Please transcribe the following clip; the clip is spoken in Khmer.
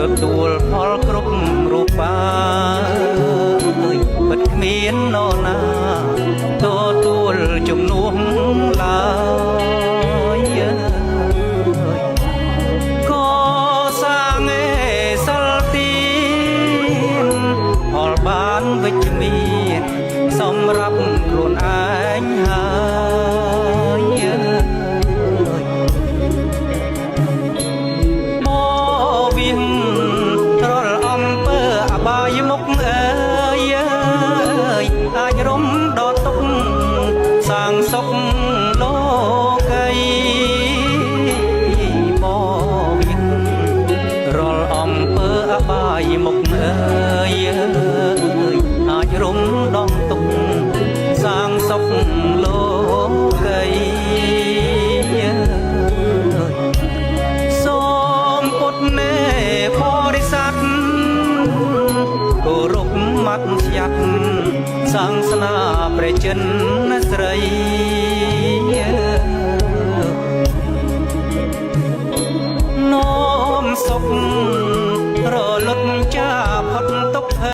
ទទួលផលគ្រប់រូបាពិតគ្មាននរណាទទួលជំនួសឡើយក៏សាងឯសិលទីនផលបានវិជ្ជមានសម្រាប់ខ្លួនឯងហើយបាយមុខអើយអាចរំដកទុកសាងសុខលោកីមកវិញរាល់អំពើអបាយមុខអើយអាចរំដកទុកសាងសុខលោកីសូមពុទ្ធនេបរិស័ទគោរពម៉ាត់ស្យាត់សាសនាព្រះចិនស្រី